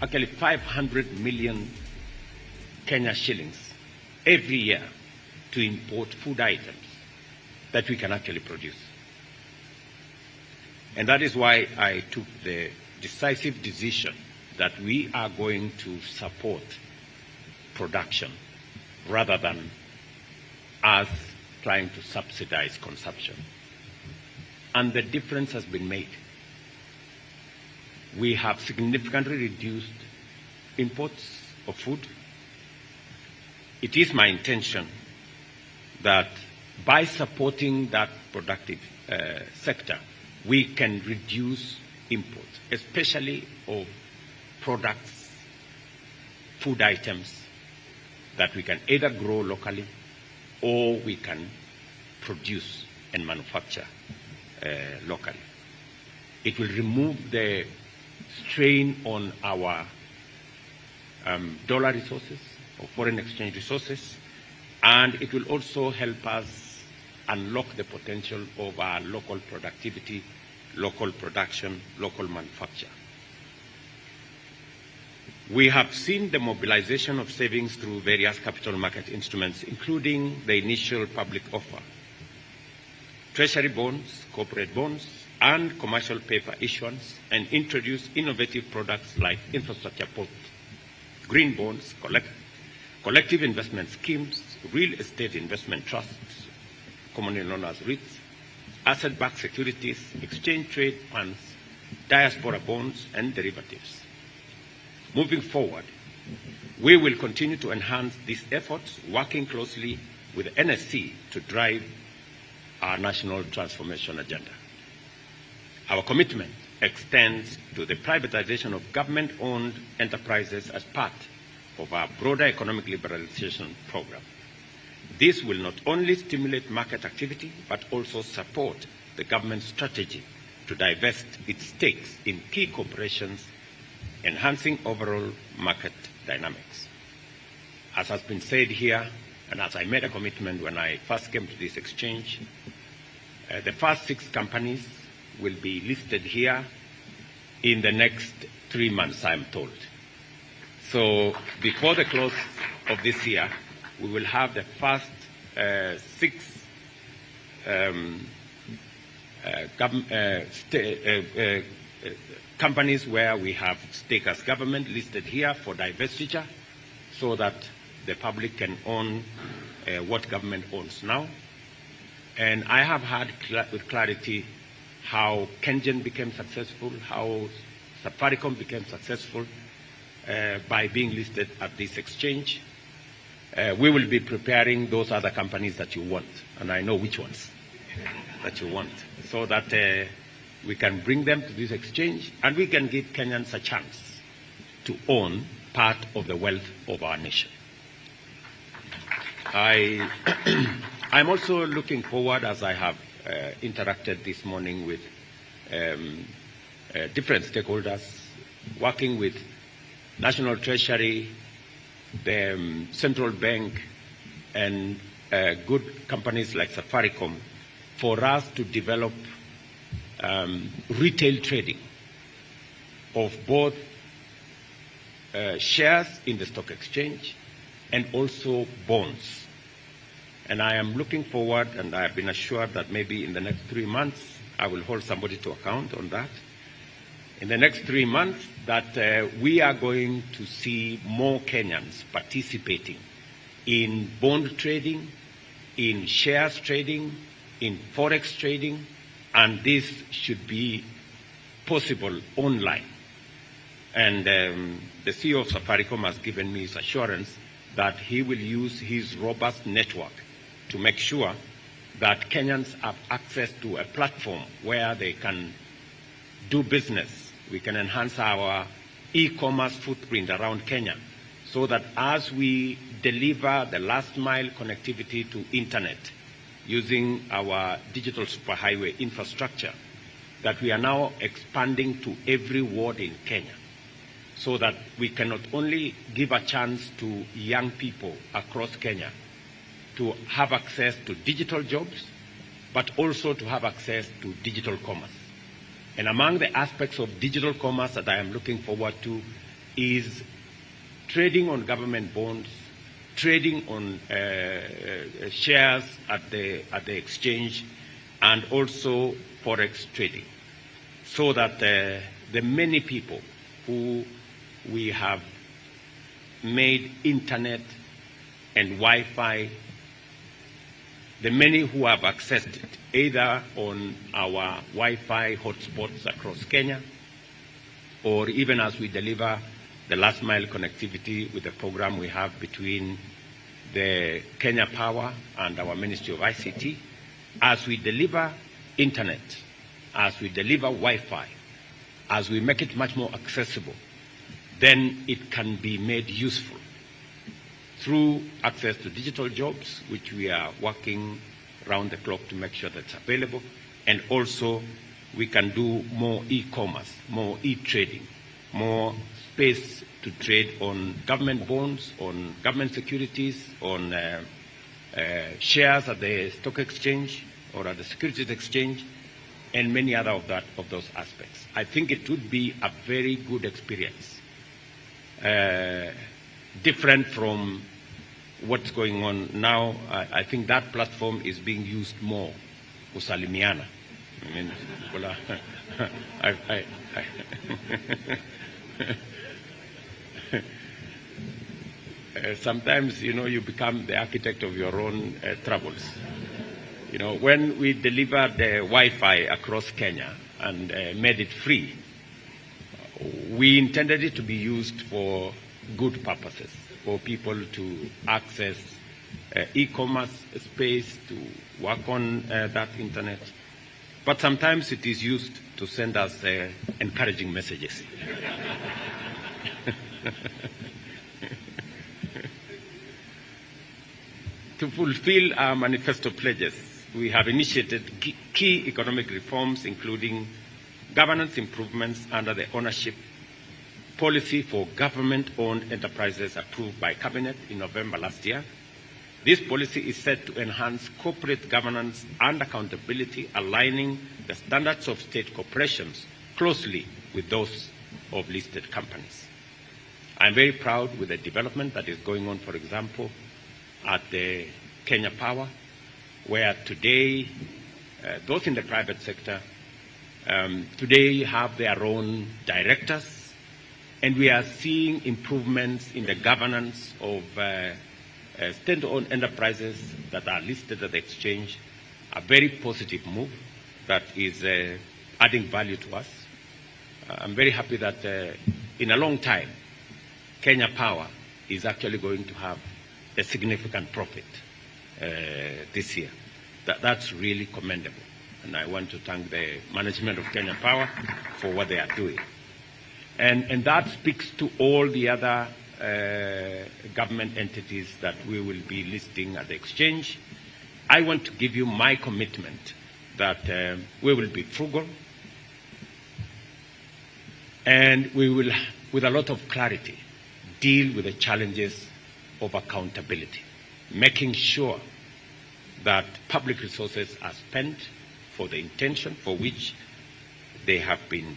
actually 500 million Kenya shillings every year to import food items that we can actually produce. And that is why I took the decisive decision that we are going to support production rather than us trying to subsidize consumption. And the difference has been made. We have significantly reduced imports of food. It is my intention that by supporting that productive sector, we can reduce imports, especially of products, food items that we can either grow locally or we can produce and manufacture locally. It will remove the strain on our dollar resources or foreign exchange resources, and it will also help us unlock the potential of our local productivity, local production, local manufacture. We have seen the mobilization of savings through various capital market instruments, including the initial public offer, treasury bonds, corporate bonds, and commercial paper issuance, and introduce innovative products like infrastructure bonds, green bonds, collective investment schemes, real estate investment trusts, commonly known as REITs, asset-backed securities, exchange trade funds, diaspora bonds, and derivatives. Moving forward, we will continue to enhance these efforts, working closely with NSC to drive our national transformation agenda. Our commitment extends to the privatization of government-owned enterprises as part of our broader economic liberalization program. This will not only stimulate market activity, but also support the government's strategy to divest its stakes in key corporations, enhancing overall market dynamics. As has been said here, and as I made a commitment when I first came to this exchange, the first 6 companies will be listed here in the next 3 months, I'm told. So before the close of this year, we will have the first 6 companies where we have stake as government listed here for divestiture, so that the public can own what government owns now. And I have heard with clarity how Kengen became successful, how Safaricom became successful by being listed at this exchange. We will be preparing those other companies that you want, and I know which ones that you want, so that we can bring them to this exchange and we can give Kenyans a chance to own part of the wealth of our nation. I'm also looking forward, as I have interacted this morning with different stakeholders, working with National Treasury, the Central Bank, and good companies like Safaricom, for us to develop retail trading of both shares in the stock exchange and also bonds. And I am looking forward, and I have been assured that maybe in the next 3 months, I will hold somebody to account on that. In the next 3 months, that we are going to see more Kenyans participating in bond trading, in shares trading, in forex trading, and this should be possible online. And the CEO of Safaricom has given me his assurance that he will use his robust network to make sure that Kenyans have access to a platform where they can do business. We can enhance our e-commerce footprint around Kenya, so that as we deliver the last mile connectivity to internet using our digital superhighway infrastructure, that we are now expanding to every ward in Kenya, so that we can not only give a chance to young people across Kenya to have access to digital jobs, but also to have access to digital commerce. And among the aspects of digital commerce that I am looking forward to is trading on government bonds, trading on shares at the exchange, and also forex trading, so that the many people who we have made internet and Wi-Fi, the many who have accessed it, either on our Wi-Fi hotspots across Kenya, or even as we deliver the last mile connectivity with the program we have between the Kenya Power and our Ministry of ICT, as we deliver internet, as we deliver Wi-Fi, as we make it much more accessible, then it can be made useful through access to digital jobs, which we are working round the clock to make sure that's available, and also we can do more e-commerce, more e-trading, more space to trade on government bonds, on government securities, on shares at the stock exchange or at the securities exchange, and many other of those aspects. I think it would be a very good experience, different from what's going on now. I think that platform is being used more, kusalimiana. I mean, sometimes, you become the architect of your own troubles. When we delivered the Wi-Fi across Kenya and made it free, we intended it to be used for good purposes, for people to access e-commerce space, to work on that internet. But sometimes it is used to send us encouraging messages. To fulfill our manifesto pledges, we have initiated key economic reforms, including governance improvements under the ownership policy for government-owned enterprises approved by Cabinet in November last year. This policy is set to enhance corporate governance and accountability, aligning the standards of state corporations closely with those of listed companies. I'm very proud with the development that is going on, for example, at the Kenya Power, where today, those in the private sector, today have their own directors, and we are seeing improvements in the governance of state-owned enterprises that are listed at the exchange, a very positive move that is adding value to us. I'm very happy that in a long time, Kenya Power is actually going to have a significant profit this year. That's really commendable. And I want to thank the management of Kenya Power for what they are doing. And that speaks to all the other government entities that we will be listing at the exchange. I want to give you my commitment that we will be frugal, and we will, with a lot of clarity, deal with the challenges of accountability, making sure that public resources are spent for the intention for which they have been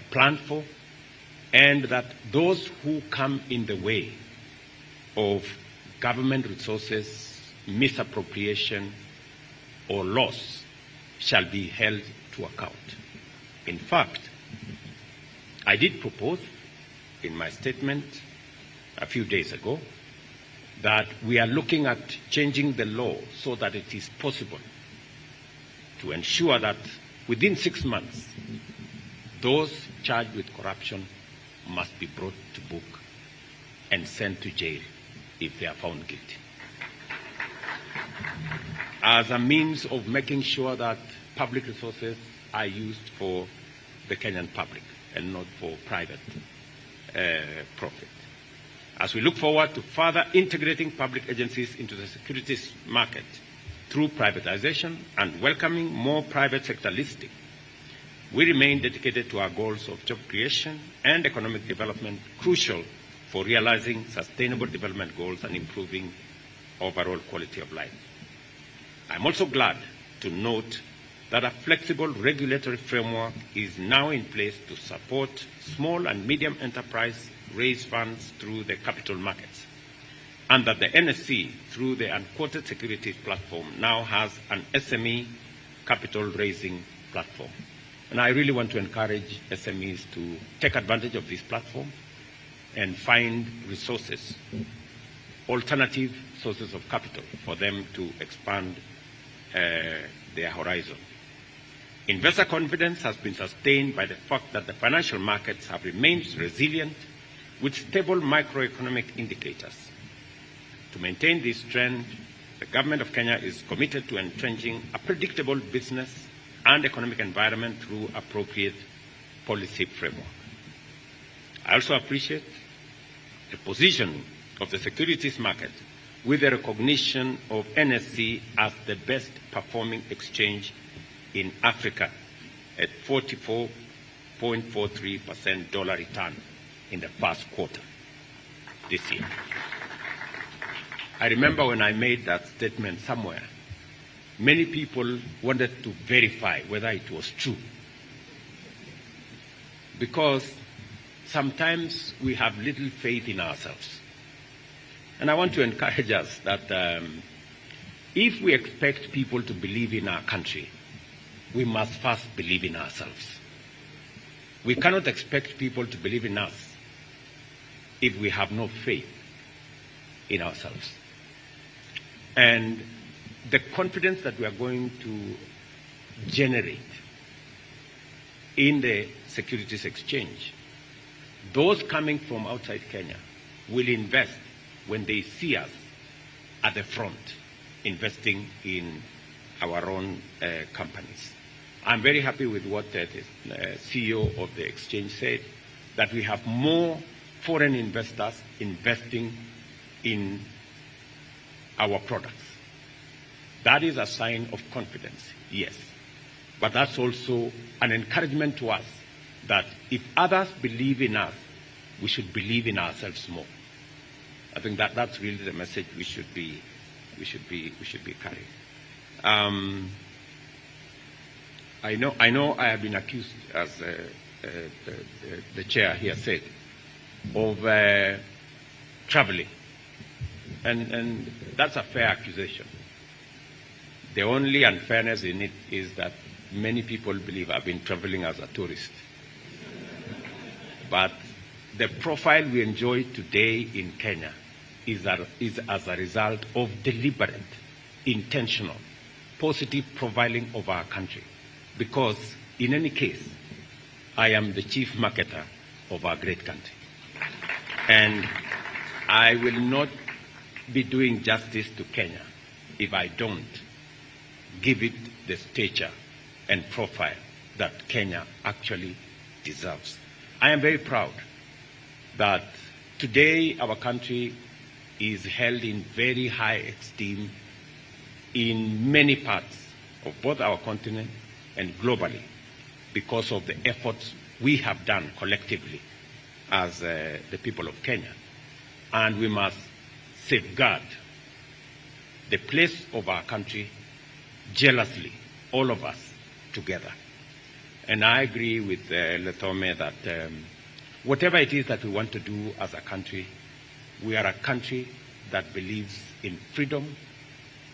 planned for, and that those who come in the way of government resources, misappropriation, or loss shall be held to account. In fact, I did propose in my statement a few days ago that we are looking at changing the law so that it is possible to ensure that within 6 months, those charged with corruption must be brought to book and sent to jail if they are found guilty, as a means of making sure that public resources are used for the Kenyan public and not for private profit. As we look forward to further integrating public agencies into the securities market through privatization and welcoming more private sector listing, we remain dedicated to our goals of job creation and economic development, crucial for realizing sustainable development goals and improving overall quality of life. I'm also glad to note that a flexible regulatory framework is now in place to support small and medium enterprise raise funds through the capital markets, and that the NSC, through the unquoted securities platform, now has an SME capital raising platform. And I really want to encourage SMEs to take advantage of this platform and find resources, alternative sources of capital for them to expand their horizon. Investor confidence has been sustained by the fact that the financial markets have remained resilient with stable macroeconomic indicators. To maintain this trend, the government of Kenya is committed to entrenching a predictable business and economic environment through appropriate policy framework. I also appreciate the position of the securities market with the recognition of NSC as the best performing exchange in Africa at 44.43% dollar return in the first quarter this year. I remember when I made that statement somewhere, many people wanted to verify whether it was true. Because sometimes we have little faith in ourselves. And I want to encourage us that if we expect people to believe in our country, we must first believe in ourselves. We cannot expect people to believe in us if we have no faith in ourselves. And the confidence that we are going to generate in the securities exchange, those coming from outside Kenya will invest when they see us at the front, investing in our own companies. I'm very happy with what the CEO of the exchange said, that we have more foreign investors investing in our products. That is a sign of confidence, yes. But that's also an encouragement to us that if others believe in us, we should believe in ourselves more. I think that's really the message we should be carrying. I know I have been accused, as the chair here said, of traveling, and that's a fair accusation. The only unfairness in it is that many people believe I've been traveling as a tourist. But the profile we enjoy today in Kenya is as a result of deliberate, intentional, positive profiling of our country. Because in any case, I am the chief marketer of our great country. And I will not be doing justice to Kenya if I don't give it the stature and profile that Kenya actually deserves. I am very proud that today our country is held in very high esteem in many parts of both our continent and globally because of the efforts we have done collectively as the people of Kenya. And we must safeguard the place of our country jealously, all of us together. And I agree with Letome that whatever it is that we want to do as a country, we are a country that believes in freedom,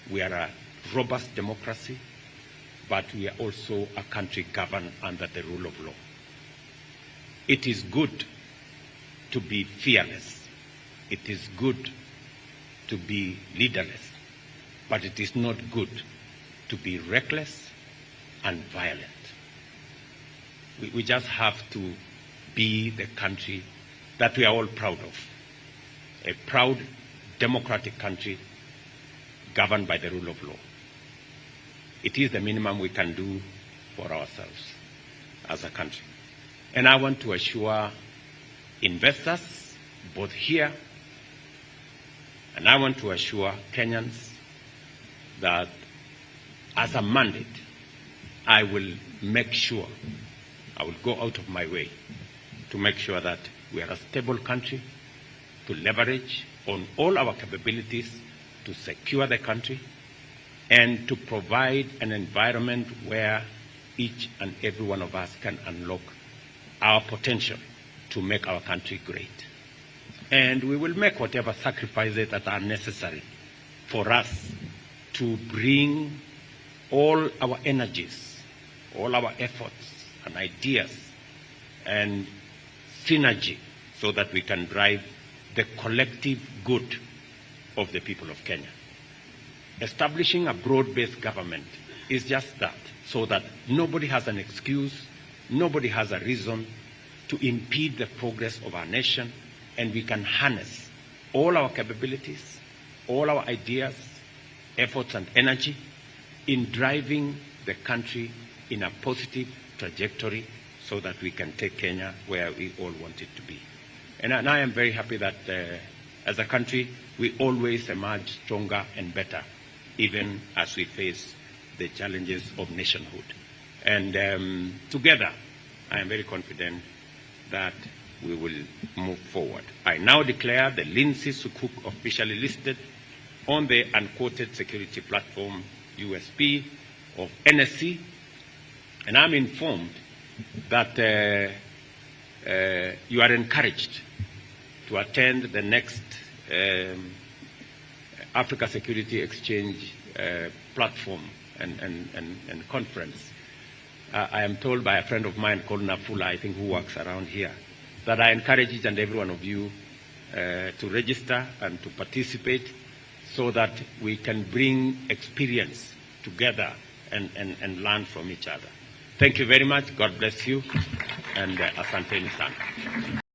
we are a robust democracy, but we are also a country governed under the rule of law. It is good to be fearless. It is good to be leaderless, but it is not good to be reckless and violent. We just have to be the country that we are all proud of, a proud democratic country governed by the rule of law. It is the minimum we can do for ourselves as a country. And I want to assure investors, both here, and I want to assure Kenyans that as a mandate, I will make sure, I will go out of my way to make sure that we are a stable country, to leverage on all our capabilities to secure the country, and to provide an environment where each and every one of us can unlock our potential to make our country great. And we will make whatever sacrifices that are necessary for us to bring all our energies, all our efforts and ideas and synergy so that we can drive the collective good of the people of Kenya. Establishing a broad-based government is just that, so that nobody has an excuse, nobody has a reason to impede the progress of our nation, and we can harness all our capabilities, all our ideas, efforts and energy in driving the country in a positive trajectory so that we can take Kenya where we all want it to be. And I am very happy that as a country, we always emerge stronger and better, even as we face the challenges of nationhood. And together, I am very confident that we will move forward. I now declare the Lindsay Sukuk officially listed on the unquoted security platform USP of NSC, and I'm informed that you are encouraged to attend the next Africa Security Exchange platform and conference. I am told by a friend of mine called Nafula, I think, who works around here, that I encourage each and every one of you to register and to participate so that we can bring experience together and learn from each other. Thank you very much. God bless you. And asanteni sana.